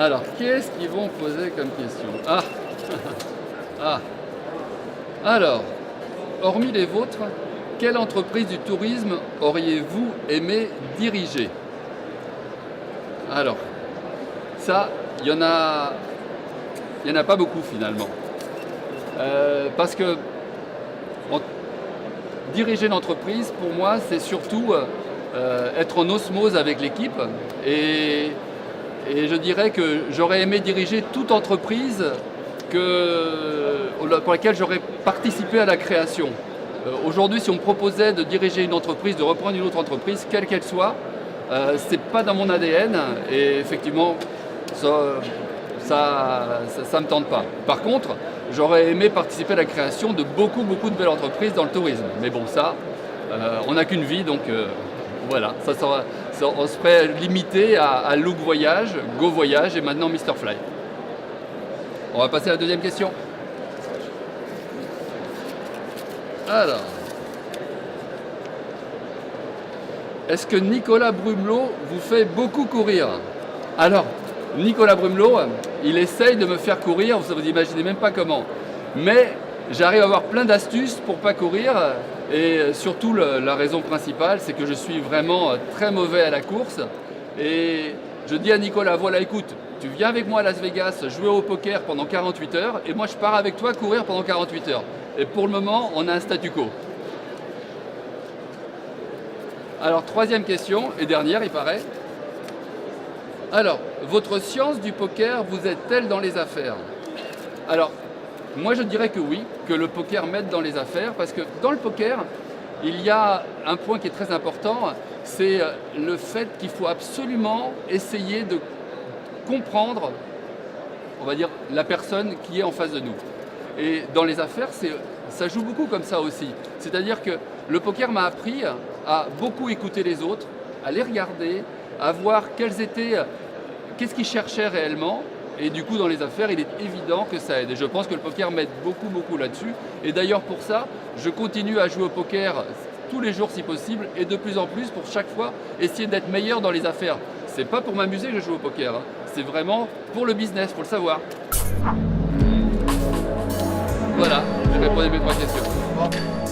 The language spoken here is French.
Alors, qu'est-ce qu'ils vont poser comme question? Ah, ah. Alors, hormis les vôtres, quelle entreprise du tourisme auriez-vous aimé diriger? Alors, ça, il y en a pas beaucoup finalement. Parce que diriger une entreprise, pour moi, c'est surtout être en osmose avec l'équipe. Et je dirais que j'aurais aimé diriger toute entreprise pour laquelle j'aurais participé à la création. Aujourd'hui, si on me proposait de diriger une entreprise, de reprendre une autre entreprise, quelle qu'elle soit, c'est pas dans mon ADN et effectivement, ça me tente pas. Par contre, j'aurais aimé participer à la création de beaucoup de belles entreprises dans le tourisme. Mais bon, ça, on n'a qu'une vie, donc voilà, on serait limité à Look Voyage, Go Voyage et maintenant Mr Fly. On va passer à la deuxième question. Alors, est-ce que Nicolas Brumelot vous fait beaucoup courir? Alors, Nicolas Brumelot, il essaye de me faire courir, vous n'imaginez même pas comment. Mais j'arrive à avoir plein d'astuces pour pas courir. Et surtout, la raison principale, c'est que je suis vraiment très mauvais à la course. Et je dis à Nicolas, voilà, écoute, tu viens avec moi à Las Vegas jouer au poker pendant 48 heures et moi je pars avec toi courir pendant 48 heures. Et pour le moment, on a un statu quo. Alors, troisième question, et dernière, il paraît. Alors, votre science du poker vous aide-t-elle dans les affaires? Alors, moi je dirais que oui, que le poker m'aide dans les affaires, parce que dans le poker, il y a un point qui est très important, c'est le fait qu'il faut absolument essayer de comprendre, on va dire, la personne qui est en face de nous. Et dans les affaires, ça joue beaucoup comme ça aussi. C'est-à-dire que le poker m'a appris à beaucoup écouter les autres, à les regarder, à voir qu'est-ce qu'ils cherchaient réellement. Et du coup, dans les affaires, il est évident que ça aide. Et je pense que le poker m'aide beaucoup là-dessus. Et d'ailleurs, pour ça, je continue à jouer au poker tous les jours si possible et de plus en plus pour chaque fois essayer d'être meilleur dans les affaires. C'est pas pour m'amuser que je joue au poker, hein. C'est vraiment pour le business, pour le savoir. Voilà, j'ai répondu à mes 3 questions.